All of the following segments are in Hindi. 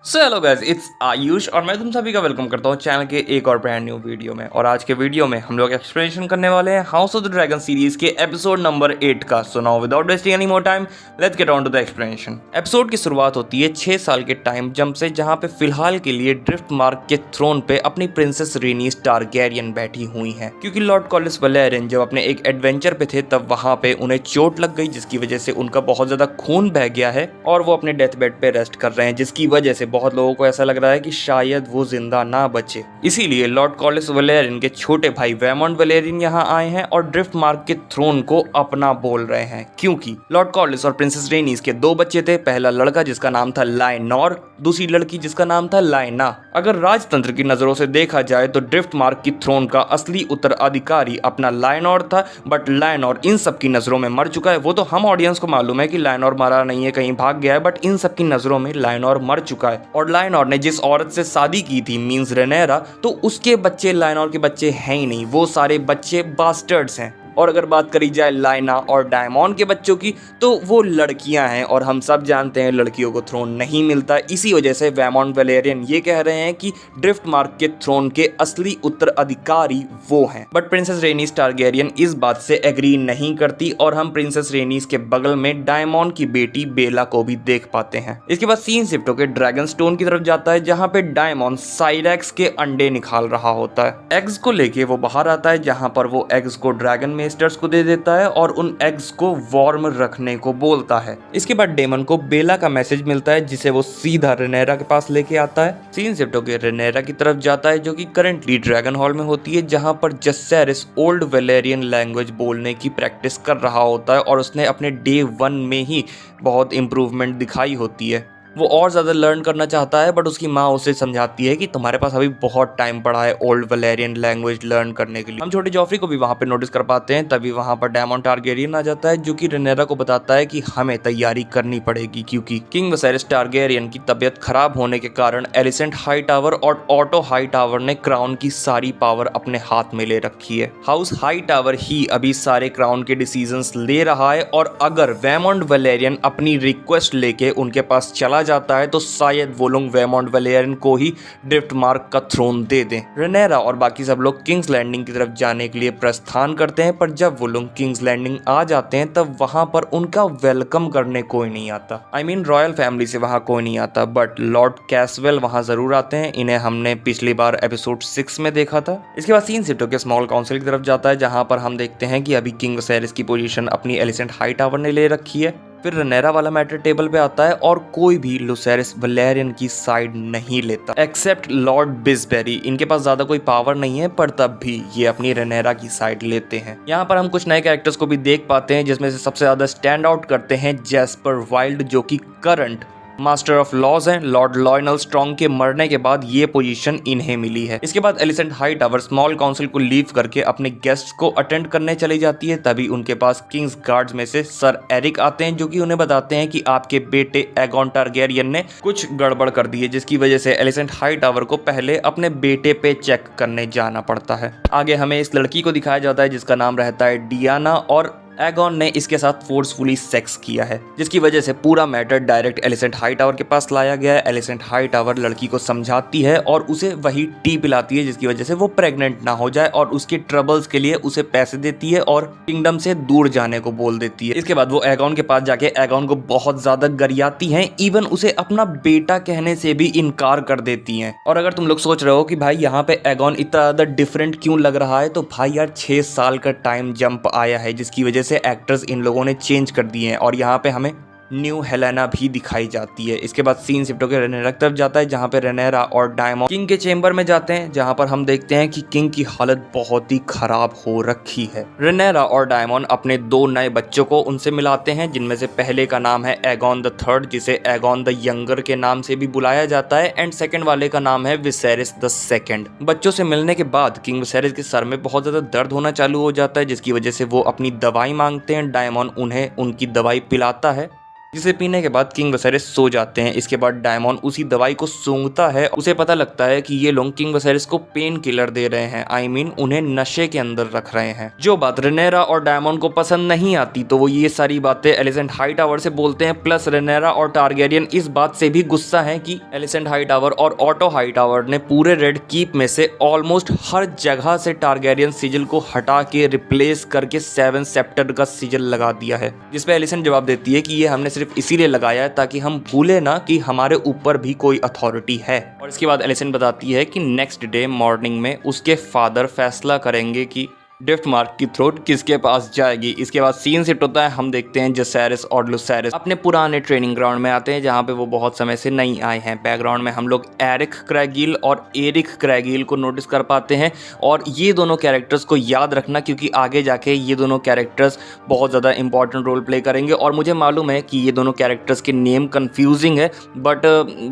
So hello guys, it's Ayush और मैं तुम सभी का वेलकम करता हूँ चैनल के एक और ब्रांड न्यू वीडियो में। और आज के वीडियो में हम लोग एक्सप्लेनेशन करने वाले हैं house of the dragon series के एपिसोड नंबर 8 का। So now without wasting any more time let's get on to the explanation. Episode की शुरुआत होती है 6 साल के टाइम जंप से, जहाँ पे फिलहाल के लिए ड्रिफ्ट मार्क के थ्रोन पे अपनी प्रिंसेस रेनीस टारगेरियन बैठी हुई हैं, क्योंकि लॉर्ड कॉलिस वैलेरियन जब अपने एक एडवेंचर पे थे तब वहाँ पे उन्हें चोट लग गई, जिसकी वजह से उनका बहुत ज्यादा खून बह गया है और वो अपने डेथ बेड पे रेस्ट कर रहे हैं, जिसकी वजह से बहुत लोगों को ऐसा लग रहा है कि शायद वो जिंदा ना बचे। इसीलिए लॉर्ड कॉलिस वैलेरियन के छोटे भाई वेमॉन्ट वैलेरियन यहाँ आए हैं और ड्रिफ्ट मार्क के थ्रोन को अपना बोल रहे हैं, क्योंकि लॉर्ड कॉलिस और प्रिंसेस रेनीस के 2 बच्चे थे। पहला लड़का जिसका नाम था लाइनोर, दूसरी लड़की जिसका नाम था लाइना। अगर राजतंत्र की नजरों से देखा जाए तो ड्रिफ्ट मार्क की थ्रोन का असली उत्तराधिकारी अपना लाइनोर था, बट लाइनोर इन सब की नजरों में मर चुका है। वो तो हम ऑडियंस को मालूम है कि लाइनोर मरा नहीं है, कहीं भाग गया है, बट इन सब की नजरों में लाइनोर मर चुका है। और लाइनोर ने जिस औरत से शादी की थी मींस रेनेरा, तो उसके बच्चे लाइनोर के बच्चे हैं ही नहीं, वो सारे बच्चे बास्टर्ड्स हैं। और अगर बात करी जाए लाइना और डायमंड के बच्चों की, तो वो लड़कियां हैं और हम सब जानते हैं लड़कियों को थ्रोन नहीं मिलता। इसी वजह से वेमॉन्ट वैलेरियन ये कह रहे हैं कि ड्रिफ्ट मार्क के थ्रोन के असली उत्तराधिकारी वो हैं। बट प्रिंसेस रेनीस टारगेरियन इस बात से एग्री नहीं करती और हम प्रिंसेस रेनीस के बगल में डायमंड की बेटी बेला को भी देख पाते हैं। इसके बाद सीन शिफ्ट होकर ड्रैगन स्टोन की तरफ जाता है, जहाँ पे डायमंड साइरेक्स के अंडे निकाल रहा होता है। एग्स को लेके वो बाहर आता है, जहाँ पर वो एग्स को ड्रैगन मेस्टर्स को दे देता है और उन एग्स को वार्म रखने को बोलता है। इसके बाद डेमन को बेला का मैसेज मिलता है, जिसे वो सीधा रेनेरा के पास लेके आता है। सीन शिफ्ट होकर रेनेरा की तरफ जाता है, जो कि करंटली ड्रैगन हॉल में होती है, जहां पर जसेरिस ओल्ड वैलेरियन लैंग्वेज बोलने की प्रैक्टिस कर रहा होता है और उसने अपने डे 1 में ही बहुत इंप्रूवमेंट दिखाई होती है। वो और ज़्यादा लर्न करना चाहता है, बट उसकी माँ उसे समझाती है कि तुम्हारे पास अभी बहुत टाइम पड़ा है ओल्ड वैलेरियन लैंग्वेज लर्न करने के लिए। हम छोटे जॉफ्री को भी वहाँ पे नोटिस कर पाते हैं, तभी वहाँ पर डायमंड टारगेरियन आ जाता है, जो कि रेनेरा को बताता है कि हमें तैयारी करनी पड़ेगी, क्योंकि किंग विसेरिस टारगेरियन की तबीयत खराब होने के कारण एलिसेंट हाई टावर और ऑटो हाई टावर ने क्राउन की सारी पावर अपने हाथ में ले रखी है। हाउस हाई टावर ही अभी सारे क्राउन के डिसीजंस ले रहा है, और अगर वेमॉन्ट वैलेरियन अपनी रिक्वेस्ट लेके उनके पास चला जाता है तो शायद वो लोग वेमॉन्ट वैलेरियन को ही ड्रिफ्ट मार्क का थ्रोन दे दें। रेनेरा और बाकी सब लोग किंग्स लैंडिंग की तरफ जाने के लिए प्रस्थान करते हैं, पर जब वो लोग किंग्स लैंडिंग आ जाते हैं तब वहां पर उनका वेलकम करने कोई नहीं आता। आई मीन रॉयल फैमिली से वहां कोई नहीं आता, बट लॉर्ड कैसवेल वहां जरूर आते हैं। इन्हें हमने पिछली बार एपिसोड 6 में देखा था। इसके बाद सीन शिफ्ट होकर स्मॉल काउंसिल की तरफ जाता है, जहां पर हम देखते हैं कि अभी किंग विसेरिस की पोजीशन अपनी एलिसेंट हाई टावर ने ले रखी है। फिर रेनेरा वाला मैटर टेबल पे आता है और कोई भी लुसेरिस वैलेरियन की साइड नहीं लेता एक्सेप्ट लॉर्ड बिस्बेरी। इनके पास ज्यादा कोई पावर नहीं है, पर तब भी ये अपनी रेनेरा की साइड लेते हैं। यहाँ पर हम कुछ नए कैरेक्टर्स को भी देख पाते हैं, जिसमें से सबसे ज्यादा स्टैंड आउट करते हैं जैस्पर वाइल्ड, जो कि करंट मास्टर ऑफ लॉज हैं। लॉर्ड लॉयनल स्ट्रॉन्ग के मरने के बाद ये पोजीशन इन्हें मिली है। इसके बाद Alicent high tower small council को लीव करके अपने गेस्ट्स को अटेंड करने चली जाती है। तभी उनके पास किंग्स गार्ड्स में से सर एरिक आते हैं, जो कि उन्हें बताते हैं कि आपके बेटे एगॉन टारगेरियन ने कुछ गड़बड़ कर दी है, जिसकी वजह से एलिसेंट हाई टावर को पहले अपने बेटे पे चेक करने जाना पड़ता है। आगे हमें इस लड़की को दिखाया जाता है जिसका नाम रहता है डियाना, और एगॉन ने इसके साथ फोर्सफुली सेक्स किया है, जिसकी वजह से पूरा matter direct Alicent high tower के पास लाया गया है। एलिसेंट हाई टावर लड़की को समझाती है और उसे वही टी पिलाती है, जिसकी वजह से वो प्रेग्नेंट ना हो जाए, और उसके ट्रबल्स के लिए उसे पैसे देती है और किंगडम से दूर जाने को बोल देती है। इसके बाद वो एगॉन के पास जाके एगॉन को बहुत ज्यादा गरियाती हैं, इवन उसे अपना बेटा कहने से भी इनकार कर देती हैं। और अगर तुम लोग सोच रहे हो कि भाई यहाँ पे एगॉन इतना ज्यादा डिफरेंट क्यों लग रहा है, तो भाई यार 6 साल का टाइम जंप आया है, जिसकी वजह से एक्टर्स इन लोगों ने चेंज कर दिए हैं, और यहाँ पे हमें न्यू हेलेना भी दिखाई जाती है। इसके बाद सीन शिफ्ट होकर रेनेरा की तरफ जाता है, जहाँ पे रेनेरा और डायमंड किंग के चेंबर में जाते हैं, जहाँ पर हम देखते हैं कि किंग की हालत बहुत ही खराब हो रखी है। रेनेरा और डायमंड अपने 2 नए बच्चों को उनसे मिलाते हैं, जिनमें से पहले का नाम है एगॉन द थर्ड, जिसे एगॉन द यंगर के नाम से भी बुलाया जाता है, एंड सेकंड वाले का नाम है विसेरिस द सेकंड। बच्चों से मिलने के बाद किंग विसेरिस के सर में बहुत ज्यादा दर्द होना चालू हो जाता है, जिसकी वजह से वो अपनी दवाई मांगते हैं। डायमंड उन्हें उनकी दवाई पिलाता है। जिसे पीने के बाद किंग वसेरिस सो जाते हैं। इसके बाद डायमॉन उसी दवाई को सूंघता है। उसे पता लगता है कि ये लोग किंग वसेरिस को पेन किलर दे रहे हैं, आई मीन उन्हें नशे के अंदर रख रहे हैं। जो बात रेनेरा और डायमॉन को पसंद नहीं आती तो वो ये सारी बातें एलिसेंट हाईटावर से बोलते हैं। प्लस रेनेरा और टारगेरियन इस बात से भी गुस्सा है कि एलिसेंट हाईटावर और ऑटो हाईटावर ने पूरे रेड कीप में से ऑलमोस्ट हर जगह से टारगेरियन सिजिल को हटा के रिप्लेस करके 7 सेप्टर का सिजिल लगा दिया है। जिसपे एलिसेंट जवाब देती है कि ये हमने सिर्फ इसीलिए लगाया है ताकि हम भूले ना कि हमारे ऊपर भी कोई अथॉरिटी है। और इसके बाद एलिसेंट बताती है कि नेक्स्ट डे मॉर्निंग में उसके फादर फैसला करेंगे कि ड्रिफ्टमार्क की थ्रोट किसके पास जाएगी। इसके बाद सीन शिफ्ट होता है। हम देखते हैं जसेरिस और लुसेरिस अपने पुराने ट्रेनिंग ग्राउंड में आते हैं जहां पे वो बहुत समय से नहीं आए हैं। बैकग्राउंड में हम लोग एरिक क्रैगिल और एरिक क्रैगिल को नोटिस कर पाते हैं। और ये दोनों कैरेक्टर्स को याद रखना क्योंकि आगे जाके ये दोनों कैरेक्टर्स बहुत ज़्यादा इंपॉर्टेंट रोल प्ले करेंगे। और मुझे मालूम है कि ये दोनों कैरेक्टर्स के नेम कन्फ्यूजिंग है, बट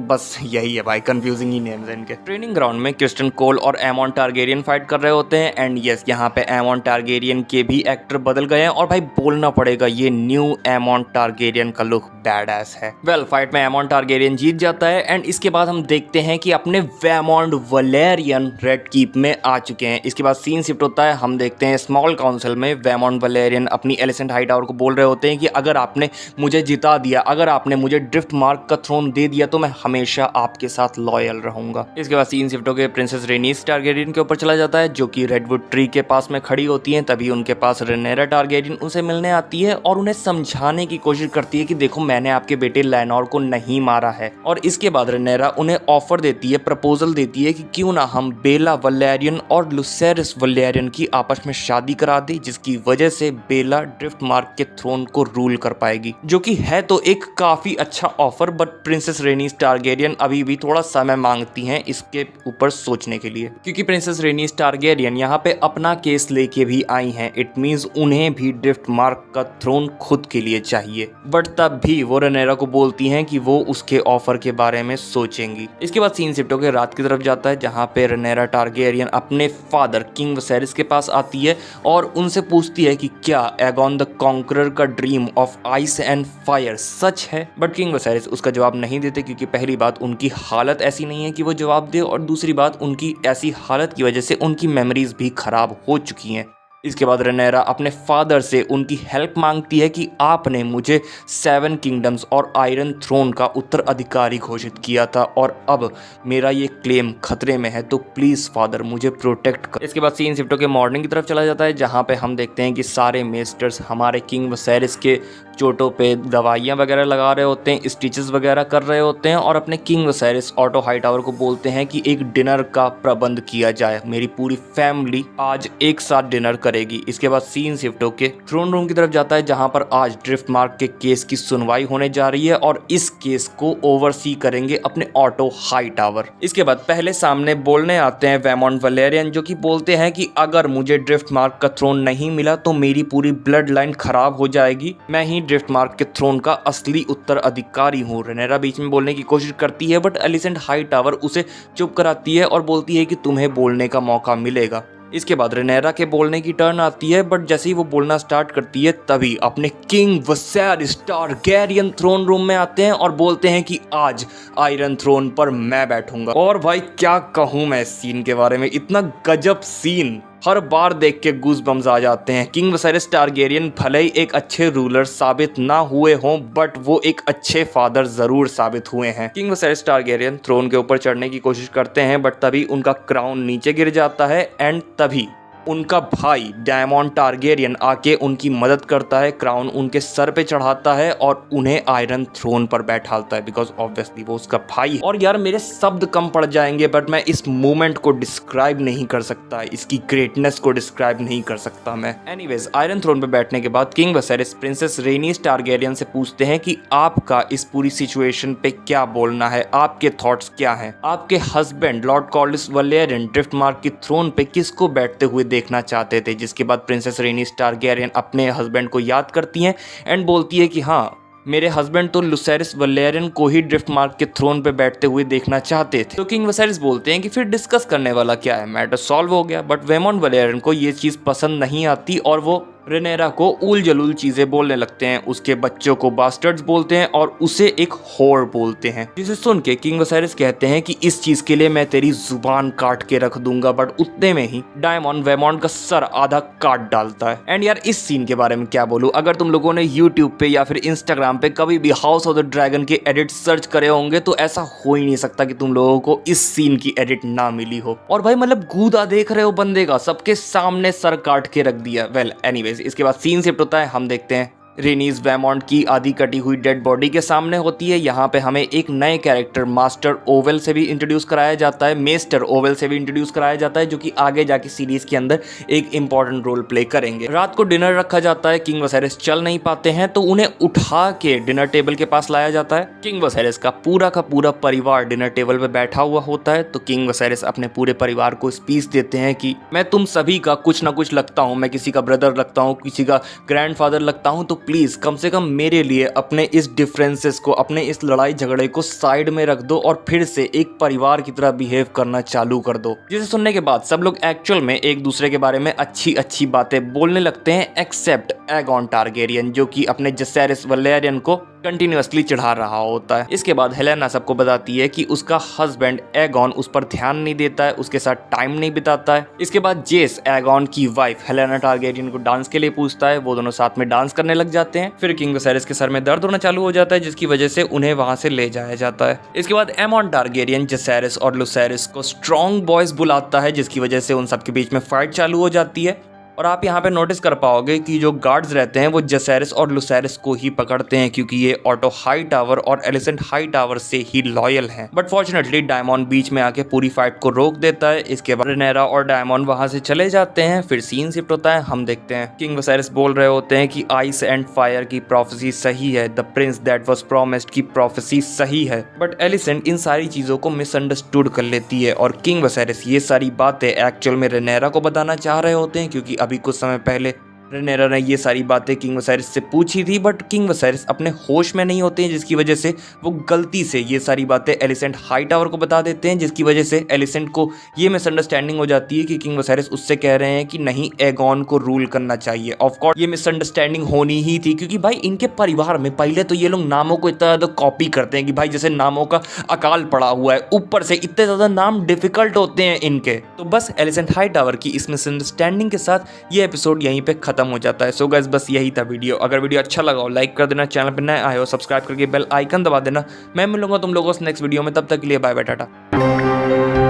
बस यही है भाई, कन्फ्यूजिंग ही नेम्स हैं इनके। ट्रेनिंग ग्राउंड में क्रिस्टन कोल और एमॉन टारगेरियन फाइट कर रहे होते हैं। एंड यस, यहाँ पे एमॉन टारगेरियन के भी एक्टर बदल गए हैं। और भाई बोलना पड़ेगा, ये न्यू एमॉन टारगेरियन का लुक बैडएस है। वेल, फाइट में एमॉन टारगेरियन जीत जाता है। एंड इसके बाद हम देखते हैं कि अपने वेमॉन्ड वलेरियन रेड कीप में आ चुके हैं। इसके बाद सीन शिफ्ट होता है। हम देखते हैं स्मॉल काउंसिल में वेमॉन्ड वलेरियन अपनी एलिसेंट हाईटावर को बोल रहे होते हैं कि अगर आपने मुझे जिता दिया, अगर आपने मुझे ड्रिफ्टमार्क का थ्रोन दे दिया तो मैं हमेशा आपके साथ लॉयल रहूंगा। इसके बाद सीन शिफ्ट होकर प्रिंसेस रेनीस टारगेरियन के ऊपर चला जाता है जो कि रेडवुड ट्री के पास में खड़ी होती है। तभी उनके पास रेनेरा टारगेरियन उनसे मिलने आती है और उन्हें समझाने की कोशिश करती है कि देखो मैंने आपके बेटे लैनोर को नहीं मारा है। और इसके बाद रेनेरा उन्हें ऑफर देती है, प्रपोजल देती है कि क्यों ना हम बेला वलेरियन और लुसेरिस वलेरियन की आपस में शादी करा दे, जिसकी वजह से बेला ड्रिफ्टमार्क के थ्रोन को रूल कर पाएगी। जो कि है तो एक काफी अच्छा ऑफर, बट प्रिंसेस रेनीस टारगेरियन अभी भी थोड़ा समय मांगती हैं इसके ऊपर सोचने के लिए, क्योंकि प्रिंसेस रेनीस टारगेरियन यहाँ पे अपना केस लेके भी आई हैं। इट मींस उन्हें भी ड्रिफ्टमार्क का थ्रोन खुद के लिए चाहिए। बट तब भी वो रेनेरा को बोलती हैं कि वो उसके ऑफर के बारे में सोचेंगी। इसके बाद सीन शिफ्ट होकर रात की तरफ जाता है जहां पे रेनेरा टारगेरियन अपने फादर किंग वसेरिस के पास आती है और उनसे पूछती है कि क्या एगॉन द कॉन्करर का dream of ice and fire सच है। बट किंग वसेरिस उसका जवाब नहीं देते क्योंकि पहली बात उनकी हालत ऐसी नहीं है कि वो जवाब दे, और दूसरी बात उनकी ऐसी हालत की वजह से उनकी मेमोरीज भी खराब हो चुकी हैं। इसके बाद रेनेरा अपने फादर से उनकी हेल्प मांगती है कि आपने मुझे 7 किंगडम्स और आयरन थ्रोन का उत्तराधिकारी घोषित किया था और अब मेरा ये क्लेम खतरे में है, तो प्लीज़ फादर मुझे प्रोटेक्ट कर। इसके बाद सीन शिफ्ट होकर मॉर्निंग की तरफ चला जाता है जहाँ पे हम देखते हैं कि सारे मेस्टर्स हमारे किंग वसेरिस के चोटों पे दवाइयाँ वगैरह लगा रहे होते हैं, स्टिचेस वगैरह कर रहे होते हैं और अपने किंग वसेरिस ऑटो हाईटावर को बोलते हैं कि एक डिनर का प्रबंध किया जाए, मेरी पूरी फैमिली आज एक साथ डिनर करेगी। इसके बाद सीन शिफ्ट होके थ्रोन रूम की तरफ जाता है जहां पर आज ड्रिफ्टमार्क के केस की सुनवाई होने जा रही है और इस केस को ओवरसी करेंगे अपने ऑटो हाईटावर। इसके बाद पहले सामने बोलने आते हैं वेमॉन्ड वलेरियन जो कि बोलते हैं कि अगर मुझे ड्रिफ्टमार्क का थ्रोन नहीं मिला तो मेरी पूरी ब्लड लाइन खराब हो जाएगी, मैं ही ड्रिफ्टमार्क के थ्रोन का असली उत्तराधिकारी हूँ। रेनेरा बीच में बोलने की कोशिश करती है बट एलिसेंट हाईटावर उसे चुप कराती है और बोलती है कि तुम्हें बोलने का मौका मिलेगा। इसके बाद रेनेरा के बोलने की टर्न आती है बट जैसे ही वो बोलना स्टार्ट करती है तभी अपने किंग वसेरिस टारगेरियन थ्रोन रूम में आते हैं और बोलते हैं कि आज आयरन थ्रोन पर मैं बैठूंगा। और भाई क्या कहूँ मैं इस सीन के बारे में, इतना गजब सीन, हर बार देख के गूज बम्स आ जाते हैं। किंग वसेरिस टारगेरियन भले ही एक अच्छे रूलर साबित ना हुए हों बट वो एक अच्छे फादर जरूर साबित हुए हैं। किंग वसेरिस टारगेरियन थ्रोन के ऊपर चढ़ने की कोशिश करते हैं बट तभी उनका क्राउन नीचे गिर जाता है एंड तभी उनका भाई डायमॉन टारगेरियन आके उनकी मदद करता है, क्राउन उनके सर पे चढ़ाता है और उन्हें आयरन थ्रोन पर बैठाता है बिकॉज ऑब्वियसली वो उसका भाई है। और यार मेरे शब्द कम पड़ जाएंगे बट मैं इस मोमेंट को डिस्क्राइब नहीं कर सकता, इसकी ग्रेटनेस को डिस्क्राइब नहीं कर सकता मैं। एनीवेज आयरन थ्रोन पर बैठने के बाद किंग वसेरिस प्रिंसेस रेनीस टारगेरियन से पूछते हैं कि आपका इस पूरी सिचुएशन पे क्या बोलना है, आपके थॉट्स क्या हैं। आपके हस्बैंड लॉर्ड कॉर्लिस वलेरियन ड्रिफ्टमार्क की थ्रोन पे किसको बैठते हुए देखना चाहते थे। जिसके बाद प्रिंसेस रेनीस टारगेरियन अपने हस्बैंड को याद करती हैं एंड बोलती है कि हाँ मेरे हस्बैंड तो लुसेरिस वलेरियन को ही ड्रिफ्टमार्क के थ्रोन पे बैठते हुए देखना चाहते थे। तो किंग वसेरिस बोलते हैं कि फिर डिस्कस करने वाला क्या है, मैटर सॉल्व हो गया। बट वेमॉन्ड वलेरियन को ये चीज़ पसंद नहीं आती और वो रेनेरा को उल जलूल चीजें बोलने लगते हैं, उसके बच्चों को बास्टर्ड्स बोलते हैं और उसे एक होर बोलते हैं, जिसे सुन के किंग वसेरिस कहते हैं कि इस चीज के लिए मैं तेरी जुबान काट के रख दूंगा। बट उतने में ही डायमॉन वेमॉन्ड का सर आधा काट डालता है। एंड यार इस सीन के बारे में क्या बोलूं, अगर तुम लोगों ने यूट्यूब पे या फिर इंस्टाग्राम पे कभी भी हाउस ऑफ द ड्रैगन के एडिट सर्च करे होंगे तो ऐसा हो ही नहीं सकता कि तुम लोगों को इस सीन की एडिट ना मिली हो। और भाई मतलब गूदा देख रहे हो बंदे का, सबके सामने सर काट के रख दिया। वेल एनीवेज, इसके बाद सीन शिफ्ट होता है, हम देखते हैं रेनीज वेमॉन्ड की आधी कटी हुई डेड बॉडी के सामने होती है। यहाँ पे हमें एक नए कैरेक्टर मास्टर ओवेल से भी इंट्रोड्यूस कराया जाता है, मेस्टर ओवेल से भी इंट्रोड्यूस कराया जाता है, जो कि आगे जाके सीरीज के अंदर एक इंपॉर्टेंट रोल प्ले करेंगे। रात को डिनर रखा जाता है, किंग वसेरिस चल नहीं पाते हैं तो उन्हें उठा के डिनर टेबल के पास लाया जाता है। किंग वसेरिस का पूरा परिवार डिनर टेबल पे बैठा हुआ होता है, तो किंग वसेरिस अपने पूरे परिवार को स्पीच देते हैं कि मैं तुम सभी का कुछ ना कुछ लगता हूँ, मैं किसी का ब्रदर लगता हूँ, किसी का ग्रैंडफादर लगता हूँ, तो प्लीज कम से कम मेरे लिए अपने इस डिफरेंसेस को, अपने इस लड़ाई झगड़े को साइड में रख दो और फिर से एक परिवार की तरह बिहेव करना चालू कर दो। जिसे सुनने के बाद सब लोग एक्चुअल में एक दूसरे के बारे में अच्छी बातें बोलने लगते हैं, एक्सेप्ट एगॉन टारगेरियन, जो कि अपने जसेरिस वलेरियन को कंटिन्यूअसली चढ़ा रहा होता है। इसके बाद हेलेना सबको बताती है कि उसका हस्बैंड एगॉन उस पर ध्यान नहीं देता है, उसके साथ टाइम नहीं बिताता है। इसके बाद जेस एगॉन की वाइफ हेलेना टारगेरियन को डांस के लिए पूछता है, वो दोनों साथ में डांस करने लग जाते हैं। फिर किंग वसेरिस के सर में दर्द होना चालू हो जाता है, जिसकी वजह से उन्हें वहां से ले जाया जाता है। इसके बाद एमॉन टारगेरियन जसेरिस और लुसेरिस को स्ट्रॉन्ग बॉयज बुलाता है, जिसकी वजह से उन सबके बीच में फाइट चालू हो जाती है। और आप यहाँ पे नोटिस कर पाओगे कि जो गार्ड्स रहते हैं वो जसेरिस और लुसेरिस को ही पकड़ते हैं, क्योंकि ये ऑटो हाई टावर और एलिसेंट हाई टावर से ही लॉयल हैं। बट फॉर्चुनेटली डायमॉन बीच में आके पूरी फाइट को रोक देता है। इसके बाद रेनेरा और डायमॉन वहां से चले जाते हैं। फिर सीन शिफ्ट होता है, हम देखते हैं किंग वसेरिस बोल रहे होते हैं कि आइस एंड फायर की प्रोफेसी सही है, the Prince that was promised की प्रोफेसी सही है। बट एलिसेंट इन सारी चीजों को मिसअंडरस्टूड कर लेती है और किंग वसेरिस ये सारी बातें एक्चुअल में रेनेरा को बताना चाह रहे होते हैं, क्योंकि अभी कुछ समय पहले रेनेरा ने ये सारी बातें किंग वसेरिस से पूछी थी। बट किंग वसेरिस अपने होश में नहीं होते हैं, जिसकी वजह से वो गलती से ये सारी बातें एलिसेंट हाई टावर को बता देते हैं, जिसकी वजह से एलिसेंट को ये मिसअंडरस्टैंडिंग हो जाती है कि किंग वसेरिस उससे कह रहे हैं कि नहीं, एगॉन को रूल करना चाहिए। ऑफ कोर्स ये मिसअंडरस्टैंडिंग होनी ही थी, क्योंकि भाई इनके परिवार में पहले तो ये लोग नामों को इतना ज़्यादा कॉपी करते हैं कि भाई जैसे नामों का अकाल पड़ा हुआ है, ऊपर से इतने ज़्यादा नाम डिफिकल्ट होते हैं इनके। तो बस एलिसेंट हाई टावर की इस मिसअंडरस्टैंडिंग के साथ ये एपिसोड यहीं पे खत्म हो जाता है। सो गाइस बस यही था वीडियो। अगर वीडियो अच्छा लगा हो लाइक कर देना, चैनल पे नए आए हो सब्सक्राइब करके बेल आइकन दबा देना। मैं मिलूंगा तुम लोगों से नेक्स्ट वीडियो में, तब तक के लिए बाय बाय टाटा।